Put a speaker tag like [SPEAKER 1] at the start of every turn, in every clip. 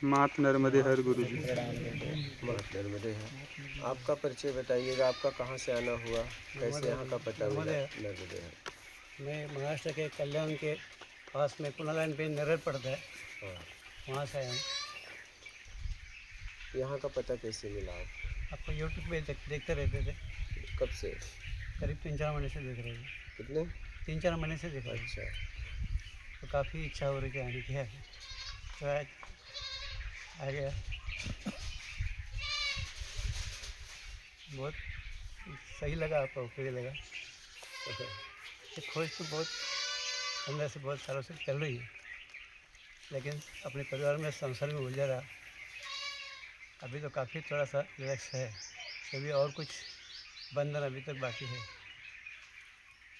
[SPEAKER 1] मात नर्मदे हर गुरुजी।
[SPEAKER 2] मात नर्मदे हर। आपका परिचय बताइएगा, आपका कहाँ से आना हुआ, कैसे यहाँ का पता मिला? नर्मदे हर।
[SPEAKER 3] मैं महाराष्ट्र के कल्याण के पास में पुणे लाइन पे नरर पड़ता है,
[SPEAKER 2] हाँ,
[SPEAKER 3] वहाँ से आया हूँ।
[SPEAKER 2] यहाँ का पता कैसे मिला
[SPEAKER 3] आपको यूट्यूब पे देखते रहते थे।
[SPEAKER 2] कब से?
[SPEAKER 3] करीब 3-4 महीने से देख रहे थे।
[SPEAKER 2] कितने?
[SPEAKER 3] 3-4 महीने से देख रहे थे।
[SPEAKER 2] अच्छा।
[SPEAKER 3] तो काफ़ी इच्छा हो रही थी आने की है, तो आज आ गया। बहुत सही लगा, आपका उपयोगी लगा। ये खोज तो बहुत अंदर से बहुत सालों से चल रही है, लेकिन अपने परिवार में संसार में उलझा रहा। अभी तो काफ़ी थोड़ा सा रिलैक्स है, अभी और कुछ बंधन अभी तक बाकी है,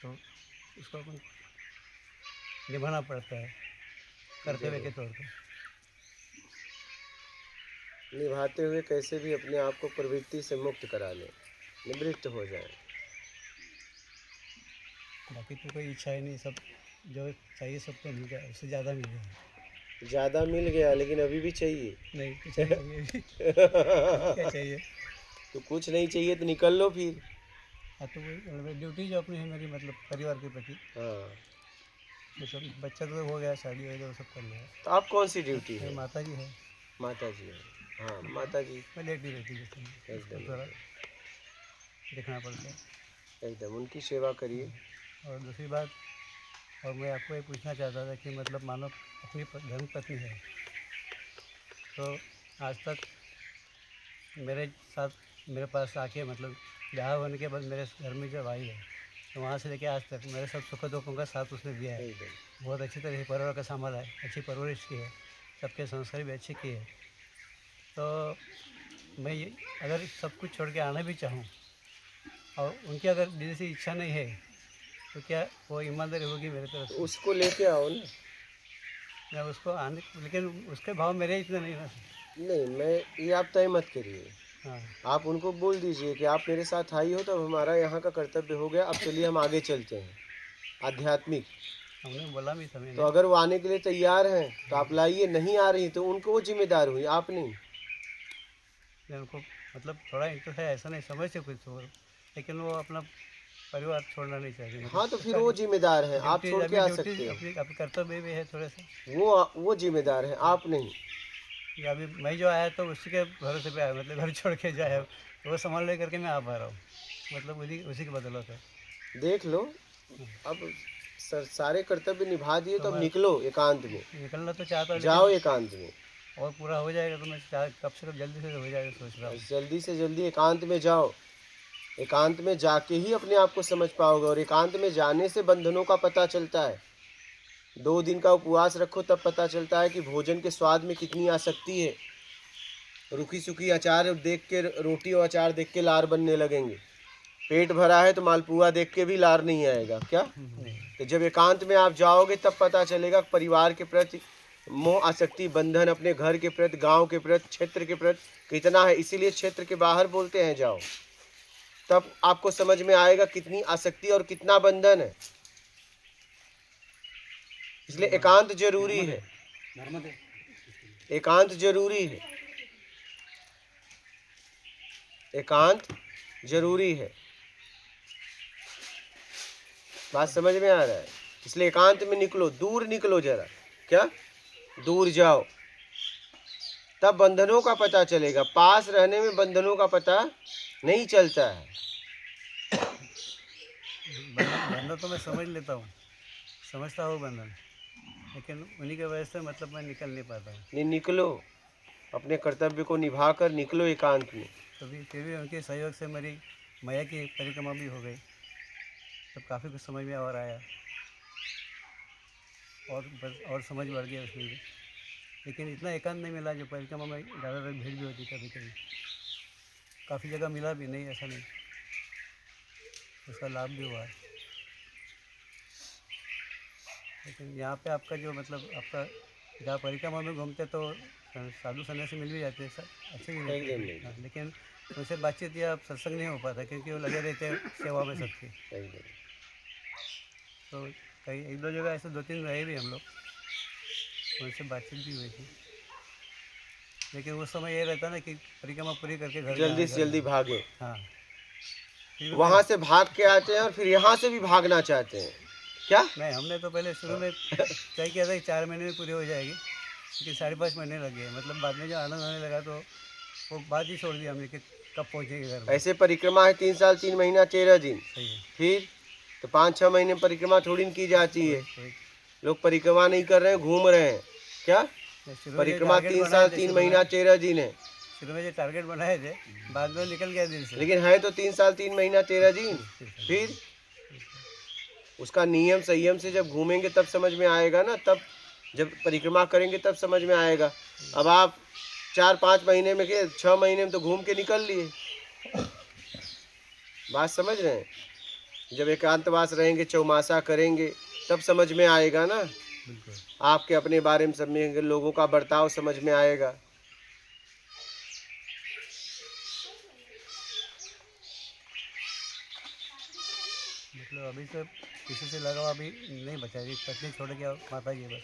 [SPEAKER 3] तो उसको अपन निभाना पड़ता है कर्तव्य के तौर पर।
[SPEAKER 2] निभाते हुए कैसे भी अपने आप को प्रवृत्ति से मुक्त करा लें, निवृत्त हो जाए।
[SPEAKER 3] बाकी तो कोई इच्छा ही नहीं, सब जो चाहिए सब तो मिल गया, उससे ज़्यादा मिल गया।
[SPEAKER 2] ज़्यादा मिल गया लेकिन अभी भी चाहिए।
[SPEAKER 3] नहीं कुछ चाहिए भी। क्या चाहिए?
[SPEAKER 2] तो कुछ नहीं चाहिए तो निकल लो फिर।
[SPEAKER 3] हाँ, तो वही ड्यूटी जो अपनी है मेरी, मतलब परिवार के प्रति।
[SPEAKER 2] हाँ,
[SPEAKER 3] मतलब बच्चा तो हो गया, शादी वगैरह वो सब कर लिया।
[SPEAKER 2] तो आप कौन सी ड्यूटी है?
[SPEAKER 3] माता जी है।
[SPEAKER 2] माता जी है। हाँ, माता जी
[SPEAKER 3] मैं लेटी रहती है,
[SPEAKER 2] एकदम
[SPEAKER 3] थोड़ा देखना पड़ता है।
[SPEAKER 2] एकदम उनकी सेवा करिए।
[SPEAKER 3] और दूसरी बात, और मैं आपको ये पूछना चाहता था कि मतलब मानो अपनी धर्म पत्नी है, तो आज तक मेरे साथ मेरे पास आके, मतलब ब्याह होने के बाद मेरे घर में जब आई है, तो वहाँ से लेके आज तक मेरे सब सुख दुखों का साथ उसने दिया है। बहुत अच्छी तरह से परिवार का संभाला है, अच्छी परवरिश की है, सबके संस्कार भी अच्छे किए हैं। तो मैं ये अगर सब कुछ छोड़ के आना भी चाहूँ और उनकी अगर दिल से इच्छा नहीं है, तो क्या वो ईमानदारी होगी मेरे तरफ से?
[SPEAKER 2] उसको लेके आओ ना।
[SPEAKER 3] मैं उसको आने, लेकिन उसके भाव मेरे इतने नहीं ना।
[SPEAKER 2] नहीं, मैं ये आप तय मत करिए।
[SPEAKER 3] हाँ,
[SPEAKER 2] आप उनको बोल दीजिए कि आप मेरे साथ आई हो, तब हमारा यहाँ का कर्तव्य हो गया, अब चलिए हम आगे चलते हैं आध्यात्मिक।
[SPEAKER 3] हमने बोला भी था मैंने।
[SPEAKER 2] तो अगर वो आने के लिए तैयार हैं तो आप लाइए, नहीं आ रही तो उनको वो जिम्मेदार हुई, आप नहीं।
[SPEAKER 3] उनको मतलब थोड़ा इंटरेस्ट है, ऐसा नहीं समझ से कुछ हो, लेकिन वो अपना परिवार छोड़ना नहीं चाहिए।
[SPEAKER 2] हाँ, तो फिर वो जिम्मेदार हैं, आप छोड़ के आ सकते हैं।
[SPEAKER 3] अपनी कर्तव्य भी है थोड़े से।
[SPEAKER 2] वो जिम्मेदार हैं, आप नहीं।
[SPEAKER 3] या अभी मैं जो आया तो उसी के भरोसे पे आया, मतलब घर छोड़ के जाए तो वो सामान ले करके मैं आ पा रहा हूँ, मतलब उसी की बदौलत है।
[SPEAKER 2] देख लो, अब सारे कर्तव्य निभा दिए तो अब
[SPEAKER 3] मैं
[SPEAKER 2] निकलो एकांत में,
[SPEAKER 3] निकलना तो चाहता हूँ,
[SPEAKER 2] जाओ एकांत में।
[SPEAKER 3] और पूरा हो जाएगा तो मैं कब से कब जल्दी से हो जाएगा सोच रहा हूँ।
[SPEAKER 2] जल्दी से जल्दी एकांत में जाओ। एकांत में जाके ही अपने आप को समझ पाओगे, और एकांत में जाने से बंधनों का पता चलता है। 2 दिन का उपवास रखो तब पता चलता है कि भोजन के स्वाद में कितनी आसक्ति है। रूखी सूखी अचार देख के, रोटी और अचार देख के लार बनने लगेंगे। पेट भरा है तो मालपुआ देख के भी लार नहीं आएगा क्या? तो जब एकांत में आप जाओगे तब पता चलेगा परिवार के प्रति मोह आसक्ति बंधन, अपने घर के प्रति, गांव के प्रति, क्षेत्र के प्रति कितना है। इसीलिए क्षेत्र के बाहर बोलते हैं जाओ, तब आपको समझ में आएगा कितनी आसक्ति और कितना बंधन है। इसलिए एकांत जरूरी है, एकांत जरूरी है, एकांत जरूरी है। बात समझ में आ रहा है? इसलिए एकांत में निकलो, दूर निकलो जरा, क्या दूर जाओ, तब बंधनों का पता चलेगा। पास रहने में बंधनों का पता नहीं चलता है।
[SPEAKER 3] बंधन तो मैं समझ लेता हूँ, समझता हूँ बंधन, लेकिन उन्हीं की वजह से मतलब मैं निकल नहीं पाता हूँ।
[SPEAKER 2] नहीं, निकलो, अपने कर्तव्य को निभा कर निकलो एकांत में।
[SPEAKER 3] तो फिर भी उनके सहयोग से मेरी मैया की परिक्रमा भी हो गई, तब काफ़ी कुछ समझ में और आया, और बस और समझ बढ़ गया उसमें भी। लेकिन इतना एकांत नहीं मिला जो परिक्रमा में ज़्यादातर भीड़ भी होती कभी कभी, काफ़ी जगह मिला भी नहीं, ऐसा नहीं, उसका लाभ भी हुआ है। लेकिन यहाँ पे आपका जो मतलब आपका जहाँ परिक्रमा में घूमते तो साधु सन्यासी मिल भी जाते हैं, सर अच्छे भी रहते हैं। हाँ, लेकिन उनसे बातचीत या सत्संग नहीं हो पाता क्योंकि वो लगे रहते हैं सेवा में सबकी। तो कई 1-2 जगह ऐसे 2-3 रहे भी हम लोग, उनसे बातचीत भी हुई थी। लेकिन उस समय ये रहता ना कि परिक्रमा पूरी करके घर
[SPEAKER 2] जल्दी
[SPEAKER 3] जाना
[SPEAKER 2] से
[SPEAKER 3] है, घर
[SPEAKER 2] जल्दी
[SPEAKER 3] जाना
[SPEAKER 2] भागे।
[SPEAKER 3] है। हाँ फिर
[SPEAKER 2] वहां से भाग के आते हैं और फिर यहाँ से भी भागना चाहते हैं क्या?
[SPEAKER 3] नहीं, हमने तो पहले शुरू में तय किया था कि 4 महीने में पूरी हो जाएगी, लेकिन 5.5 महीने लग गए। मतलब बाद में जो आनंद होने लगा तो वो बात ही छोड़ दी हमने कि कब पहुँचेंगे घर में।
[SPEAKER 2] ऐसे परिक्रमा है 3 साल 3 महीना 13 दिन,
[SPEAKER 3] सही है।
[SPEAKER 2] फिर तो 5-6 महीने में परिक्रमा थोड़ी न की जाती है।
[SPEAKER 3] वही-
[SPEAKER 2] लोग परिक्रमा नहीं कर रहे हैं, घूम रहे हैं क्या?
[SPEAKER 3] शुरू में जो
[SPEAKER 2] परिक्रमा
[SPEAKER 3] टारगेट
[SPEAKER 2] 3
[SPEAKER 3] बनाए
[SPEAKER 2] साल
[SPEAKER 3] थे
[SPEAKER 2] 3
[SPEAKER 3] शुरू में
[SPEAKER 2] महीना 13 दिन है,
[SPEAKER 3] शुरू में जो टारगेट बनाए थे बाद में निकल गया दिल से।
[SPEAKER 2] लेकिन है तो 3 साल 3 महीना 13 दिन। फिर उसका नियम संयम से जब घूमेंगे तब समझ में आएगा ना, तब जब परिक्रमा करेंगे तब समझ में आएगा। अब आप 4-5 महीने में के 6 महीने में तो घूम के निकल लिए। बात समझ रहे हैं? जब एकांतवास रहेंगे, चौमासा करेंगे, तब समझ में आएगा ना।
[SPEAKER 3] बिल्कुल
[SPEAKER 2] आपके अपने बारे में समझेंगे, लोगों का बर्ताव समझ में आएगा।
[SPEAKER 3] मतलब अभी तो किसी से लगाव अभी नहीं बचा है, पत्नी छोड़ के माता जी बस,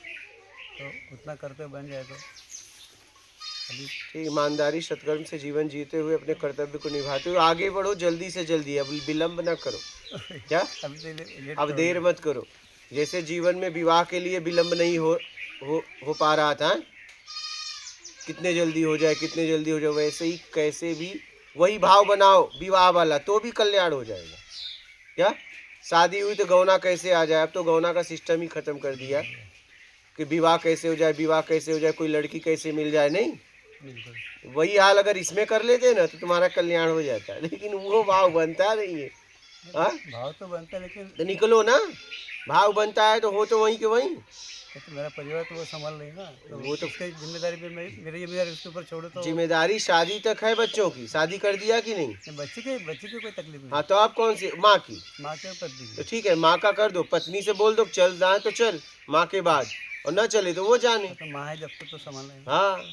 [SPEAKER 3] तो उतना करते बन जाए तो अभी
[SPEAKER 2] ठीक, ईमानदारी सत्कर्म से जीवन जीते हुए अपने कर्तव्य को निभाते हुए आगे बढ़ो, जल्दी से जल्दी। अब विलंब न करो क्या?
[SPEAKER 3] अभी तो लेट
[SPEAKER 2] अब
[SPEAKER 3] तो हो
[SPEAKER 2] देर
[SPEAKER 3] गया।
[SPEAKER 2] मत करो। जैसे जीवन में विवाह के लिए विलंब नहीं हो पा रहा था, कितने जल्दी हो जाए कितने जल्दी हो जाए, वैसे ही कैसे भी वही भाव बनाओ विवाह वाला, तो भी कल्याण हो जाएगा क्या? शादी हुई तो गौना कैसे आ जाए? अब तो गौना का सिस्टम ही खत्म कर दिया कि विवाह कैसे हो जाए, विवाह कैसे हो जाए, कोई लड़की कैसे मिल जाए। नहीं,
[SPEAKER 3] बिल्कुल
[SPEAKER 2] वही हाल अगर इसमें कर लेते ना तो तुम्हारा कल्याण हो जाता है, लेकिन वो भाव बनता नहीं है। हाँ,
[SPEAKER 3] भाव तो बनता है, लेकिन
[SPEAKER 2] तो निकलो ना, भाव बनता है तो हो तो वहीं के वहीं।
[SPEAKER 3] तो मेरा परिवार तो वो संभाल नहीं ना, तो
[SPEAKER 2] वो तो
[SPEAKER 3] उसकी जिम्मेदारी पे मेरी जिम्मेदारी उसके ऊपर छोड़ो तो
[SPEAKER 2] जिम्मेदारी शादी तक है, बच्चों की शादी कर दिया कि नहीं?
[SPEAKER 3] बच्चे की कोई तकलीफ नहीं।
[SPEAKER 2] हाँ, तो आप कौन सी माँ की?
[SPEAKER 3] माँ के पत्नी
[SPEAKER 2] तो
[SPEAKER 3] की।
[SPEAKER 2] ठीक है, माँ का कर दो, पत्नी से बोल दो चल रहा है तो चल माँ के बाद, और न चले तो वो जाने।
[SPEAKER 3] तो माँ है जब तक तो संभालना है।
[SPEAKER 2] हाँ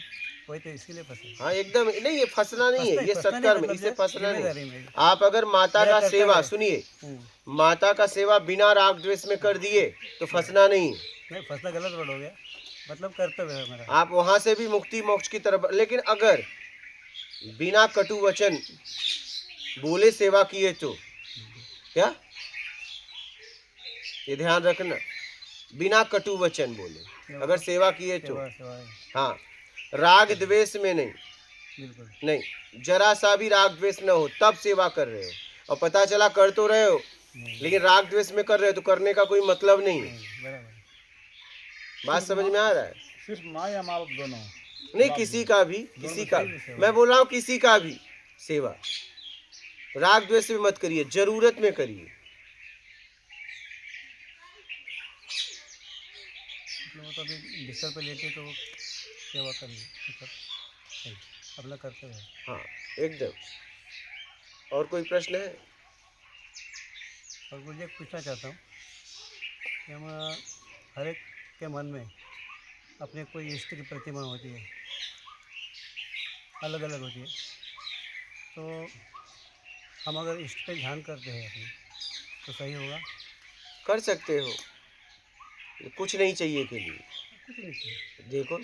[SPEAKER 3] वही तो इसीलिए फंसे।
[SPEAKER 2] हाँ, एकदम नहीं, ये फंसना नहीं है, ये
[SPEAKER 3] फंसना नहीं,
[SPEAKER 2] सत्कर्म,
[SPEAKER 3] मतलब
[SPEAKER 2] इसे
[SPEAKER 3] ये
[SPEAKER 2] फंसना
[SPEAKER 3] जिम्मेदारी
[SPEAKER 2] नहीं।
[SPEAKER 3] मेरी।
[SPEAKER 2] आप अगर माता
[SPEAKER 3] मेरा
[SPEAKER 2] का
[SPEAKER 3] कर्तव्य
[SPEAKER 2] सेवा,
[SPEAKER 3] है।
[SPEAKER 2] सुनिए,
[SPEAKER 3] हम्म।
[SPEAKER 2] माता का सेवा बिना राग द्वेष में कर दिए तो फंसना नहीं।
[SPEAKER 3] नहीं, फंसना गलत वर्ड हो गया, मतलब कर्तव्य है मेरा।
[SPEAKER 2] आप वहां से भी मुक्ति मोक्ष की तरफ, लेकिन अगर बिना कटु वचन बोले सेवा किए तो क्या, ये ध्यान रखना, बिना कटु वचन बोले अगर सेवा किए तो,
[SPEAKER 3] सेवा सेवा है।
[SPEAKER 2] हाँ, राग द्वेष में नहीं,
[SPEAKER 3] बिल्कुल
[SPEAKER 2] नहीं, जरा सा भी राग द्वेष न हो तब सेवा कर रहे हो, और पता चला कर तो रहे हो
[SPEAKER 3] नहीं,
[SPEAKER 2] लेकिन राग द्वेष में कर रहे हो तो करने का कोई मतलब नहीं है।
[SPEAKER 3] बराबर।
[SPEAKER 2] बात समझ में आ रहा है?
[SPEAKER 1] सिर्फ माँ या माँ बाप दोनों?
[SPEAKER 2] नहीं, किसी का भी, किसी का,
[SPEAKER 3] भी सेवा।
[SPEAKER 2] मैं बोल रहा हूँ किसी का भी सेवा राग द्वेष में मत करिए, जरूरत में करिए।
[SPEAKER 3] मतलब वो तो अभी बिस्तर पे लेटे तो सेवा करिए, मतलब सही, अपना कर्तव्य है।
[SPEAKER 2] हाँ, एकदम। और कोई प्रश्न है?
[SPEAKER 3] और मुझे पूछना चाहता हूँ कि हम हर एक के मन में अपने कोई इष्ट की प्रतिमा होती है, अलग अलग होती है, तो हम अगर इष्ट पे ध्यान करते हैं अपने तो सही होगा?
[SPEAKER 2] कर सकते हो, कुछ नहीं चाहिए के लिए।
[SPEAKER 3] कुछ नहीं चाहिए,
[SPEAKER 2] देखो,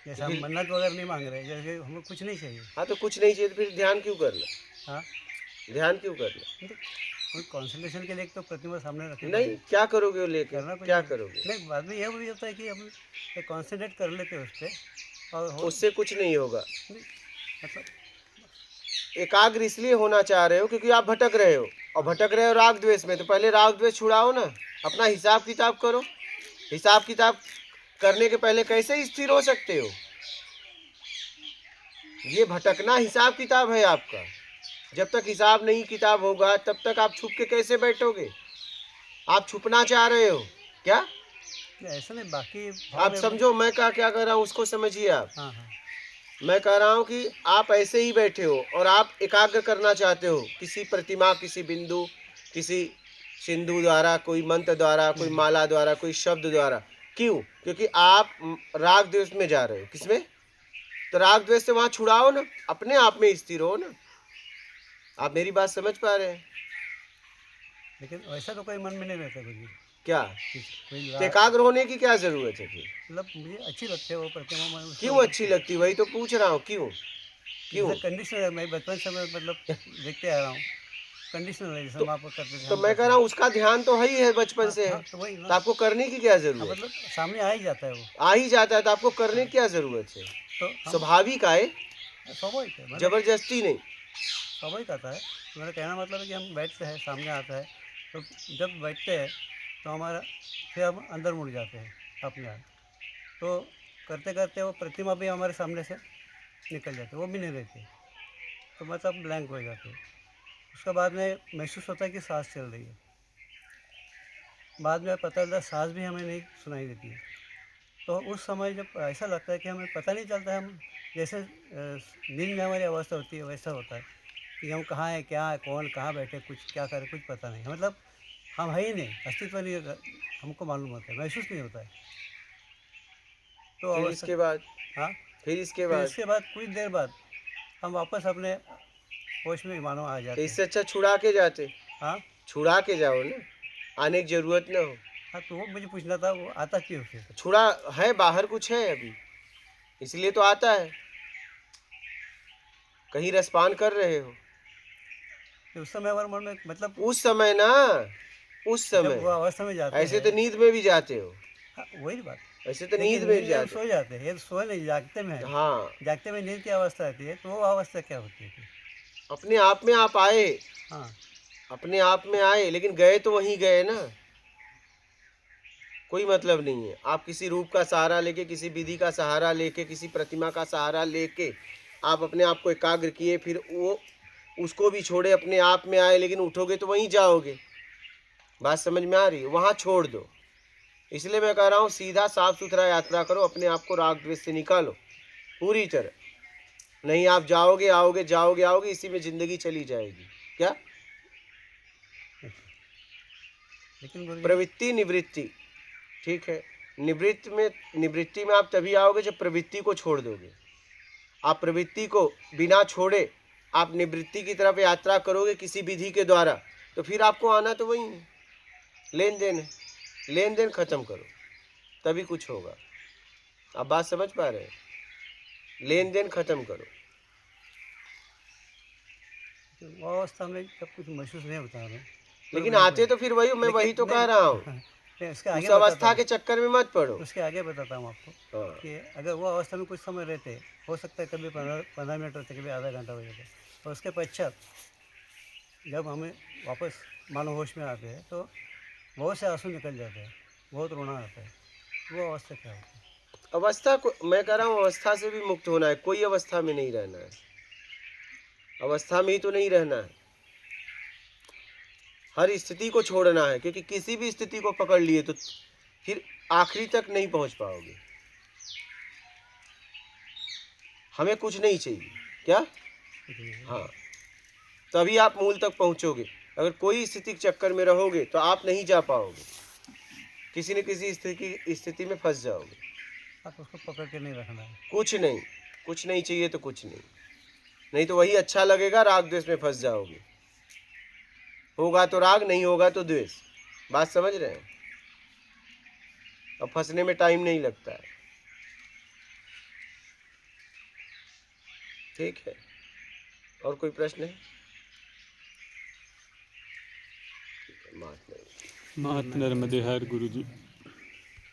[SPEAKER 3] जैसे हम मन्नत वगैरह नहीं मांग रहे, जैसे हमें कुछ नहीं चाहिए।
[SPEAKER 2] हाँ, तो कुछ नहीं चाहिए तो फिर ध्यान क्यों करना?
[SPEAKER 3] हाँ,
[SPEAKER 2] ध्यान क्यों करना?
[SPEAKER 3] नहीं तो कोई कॉन्सेंट्रेशन के लिए एक तो प्रतिमा सामने रखें।
[SPEAKER 2] नहीं, क्या करोगे वो लेकर,
[SPEAKER 3] करना कुछ
[SPEAKER 2] क्या
[SPEAKER 3] नहीं।
[SPEAKER 2] करोगे?
[SPEAKER 3] नहीं, बाद में यह भी होता है कि हम कॉन्सेंट्रेट कर लेते हैं उस पर और
[SPEAKER 2] उससे कुछ नहीं होगा।
[SPEAKER 3] नहीं, मतलब
[SPEAKER 2] एकाग्र इसलिए होना चाह रहे हो क्योंकि आप भटक रहे हो, और भटक रहे हो राग द्वेष में, तो पहले राग द्वेष छुड़ाओ ना, अपना हिसाब किताब करो। हिसाब किताब करने के पहले कैसे स्थिर हो सकते हो? ये भटकना हिसाब किताब है आपका। जब तक हिसाब नहीं किताब होगा तब तक आप छुप के कैसे बैठोगे? आप छुपना चाह रहे हो क्या?
[SPEAKER 3] ऐसा नहीं, बाकी
[SPEAKER 2] आप समझो मैं क्या कह रहा हूँ, उसको समझिए आप।
[SPEAKER 3] हाँ हाँ,
[SPEAKER 2] मैं कह रहा हूँ कि आप ऐसे ही बैठे हो और आप एकाग्र करना चाहते हो किसी प्रतिमा, किसी बिंदु, किसी सिंधु द्वारा, कोई मंत्र द्वारा, कोई माला द्वारा, कोई शब्द द्वारा। क्यों? क्योंकि आप राग द्वेष में जा रहे हो। किसमें? तो राग द्वेष से वहां छुड़ाओ ना, अपने आप में स्थिर हो ना। आप मेरी बात समझ पा रहे हैं?
[SPEAKER 3] लेकिन वैसा तो कोई मन में नहीं रहता कुछ भी।
[SPEAKER 2] क्या
[SPEAKER 3] कोई
[SPEAKER 2] तो एकाग्र होने की क्या जरूरत है फिर?
[SPEAKER 3] मतलब मुझे अच्छी लगती है वो प्रतिमा। मैं उसको-
[SPEAKER 2] क्यों अच्छी लगती? वही तो पूछ रहा हूँ, क्यों क्यों?
[SPEAKER 3] जैसे कंडीशनर है, मैं बचपन से मैं मतलब देखते आ रहा हूँ, कंडीशनर है, जैसे
[SPEAKER 2] तो
[SPEAKER 3] हम आपको करते थे
[SPEAKER 2] तो
[SPEAKER 3] हम
[SPEAKER 2] मैं
[SPEAKER 3] करते
[SPEAKER 2] कह रहा हूँ उसका ध्यान तो है ही है, बचपन
[SPEAKER 3] हाँ,
[SPEAKER 2] से है,
[SPEAKER 3] हाँ, तो वही
[SPEAKER 2] तो
[SPEAKER 3] ना।
[SPEAKER 2] आपको करने की क्या
[SPEAKER 3] हाँ,
[SPEAKER 2] जरूरत?
[SPEAKER 3] मतलब सामने आ ही जाता है वो,
[SPEAKER 2] आ ही जाता है तो आपको करने की क्या जरूरत है?
[SPEAKER 3] तो हम
[SPEAKER 2] स्वाभाविक आए,
[SPEAKER 3] स्वाभाविक है, मतलब
[SPEAKER 2] जबरदस्ती नहीं।
[SPEAKER 3] स्वाभाविक आता है। मेरा कहना मतलब है कि हम बैठते हैं, सामने आता है, तो जब बैठते हैं तो हमारा फिर हम अंदर मुड़ जाते हैं अपने आप। तो करते करते वो प्रतिमा भी हमारे सामने से निकल जाती है, वो भी नहीं रहती, तो मतलब ब्लैंक हो जाते हैं। उसके बाद में महसूस होता है कि सांस चल रही है, बाद में पता चलता है सांस भी हमें नहीं सुनाई देती है। तो उस समय जब ऐसा लगता है कि हमें पता नहीं चलता है, हम जैसे नींद में हमारी अवस्था होती है वैसा होता है कि हम कहाँ हैं, क्या है, कौन कहाँ बैठे, कुछ क्या करें, कुछ पता नहीं, मतलब हम है ही नहीं, अस्तित्व नहीं हमको मालूम होता है, महसूस नहीं होता है। तो
[SPEAKER 2] फिर
[SPEAKER 3] अवस्था,
[SPEAKER 2] इसके बाद
[SPEAKER 3] हाँ,
[SPEAKER 2] फिर इसके
[SPEAKER 3] फिर
[SPEAKER 2] बाद
[SPEAKER 3] इसके बाद कुछ देर बाद हम वापस अपने होश में मानो आ
[SPEAKER 2] तो
[SPEAKER 3] जाते
[SPEAKER 2] इससे
[SPEAKER 3] हैं।
[SPEAKER 2] अच्छा छुड़ा के जाते,
[SPEAKER 3] हाँ,
[SPEAKER 2] छुड़ा के जाओ ना, आने की जरूरत ना हो।
[SPEAKER 3] हाँ, तो वो मुझे पूछना था, वो आता क्यों फिर?
[SPEAKER 2] छुड़ा है, बाहर कुछ है अभी, इसलिए तो आता है, कहीं रसपान कर रहे हो
[SPEAKER 3] कि उस समय हमारे मन में मतलब
[SPEAKER 2] उस समय ना, उस
[SPEAKER 3] जब
[SPEAKER 2] समय।
[SPEAKER 3] वो अवस्था में जाते
[SPEAKER 2] ऐसे
[SPEAKER 3] हैं,
[SPEAKER 2] तो नींद में भी जाते हो,
[SPEAKER 3] हाँ वही बात।
[SPEAKER 2] ऐसे तो
[SPEAKER 3] देखिए
[SPEAKER 2] नींद में भी
[SPEAKER 3] नींद में हम
[SPEAKER 2] जाते
[SPEAKER 3] सो जाते हैं, ये तो सोए नहीं, जागते में
[SPEAKER 2] हो।
[SPEAKER 3] है।
[SPEAKER 2] हाँ,
[SPEAKER 3] जागते में नींद की अवस्था रहती है, तो वो अवस्था क्या होती है फिर?
[SPEAKER 2] अपने आप में आप आए,
[SPEAKER 3] हाँ,
[SPEAKER 2] अपने आप में आए, लेकिन गए तो वहीं गए ना, कोई मतलब नहीं है। आप किसी रूप का सहारा लेके, किसी विधि का सहारा लेके, किसी प्रतिमा का सहारा लेके आप अपने आप को एकाग्र किए, फिर वो उसको भी छोड़े, अपने आप में आए, लेकिन उठोगे तो वहीं जाओगे। बात समझ में आ रही है? वहाँ छोड़ दो। इसलिए मैं कह रहा हूँ सीधा साफ सुथरा यात्रा करो, अपने आप को राग द्वेष से निकालो पूरी तरह। नहीं आप जाओगे आओगे, जाओगे आओगे, इसी में जिंदगी चली जाएगी। क्या?
[SPEAKER 3] लेकिन गुरु जी,
[SPEAKER 2] प्रवृत्ति निवृत्ति, ठीक है। निवृत्ति में आप तभी आओगे जब प्रवृत्ति को छोड़ दोगे। आप प्रवृत्ति को बिना छोड़े आप निवृत्ति की तरफ यात्रा करोगे किसी विधि के द्वारा, तो फिर आपको आना तो वही है, लेन देन है। लेन देन खत्म करो तभी कुछ होगा। आप बात समझ पा रहे हैं? लेन देन खत्म करो।
[SPEAKER 3] वो अवस्था में जब कुछ महसूस नहीं होता हमें,
[SPEAKER 2] लेकिन आते तो फिर वही, मैं वही तो कह रहा हूँ,
[SPEAKER 3] मैं उसके आगे
[SPEAKER 2] उस
[SPEAKER 3] बताता
[SPEAKER 2] अवस्था
[SPEAKER 3] हूँ,
[SPEAKER 2] के चक्कर में मत पड़ो।
[SPEAKER 3] उसके आगे बताता हूँ आपको
[SPEAKER 2] हाँ,
[SPEAKER 3] कि अगर वो अवस्था में कुछ समय रहते, हो सकता है कभी 15 मिनट रहते, कभी आधा घंटा हो जाता है, और उसके पश्चात जब हमें वापस मानो होश में आते हैं तो बहुत से आंसू निकल जाते हैं, बहुत रोना आता है। वो अवस्था क्या होती है?
[SPEAKER 2] अवस्था को मैं कह रहा हूँ अवस्था से भी मुक्त होना है, कोई अवस्था में नहीं रहना है, अवस्था में ही तो नहीं रहना है, हर स्थिति को छोड़ना है, क्योंकि किसी भी स्थिति को पकड़ लिए तो फिर आखिरी तक नहीं पहुंच पाओगे। हमें कुछ नहीं चाहिए, क्या? हाँ, तभी आप मूल तक पहुंचोगे। अगर कोई स्थिति के चक्कर में रहोगे तो आप नहीं जा पाओगे, किसी न किसी स्थिति में फंस जाओगे।
[SPEAKER 3] आप उसको पकड़ के नहीं रखना है।
[SPEAKER 2] कुछ नहीं, कुछ नहीं चाहिए तो कुछ नहीं, नहीं तो वही अच्छा लगेगा, राग द्वेष में फंस जाओगे। होगा तो राग, नहीं होगा तो द्वेष। बात समझ रहे हैं? अब फंसने में टाइम नहीं लगता है। ठीक है, और कोई प्रश्न है?
[SPEAKER 4] मात नर्मदे हर गुरु जी।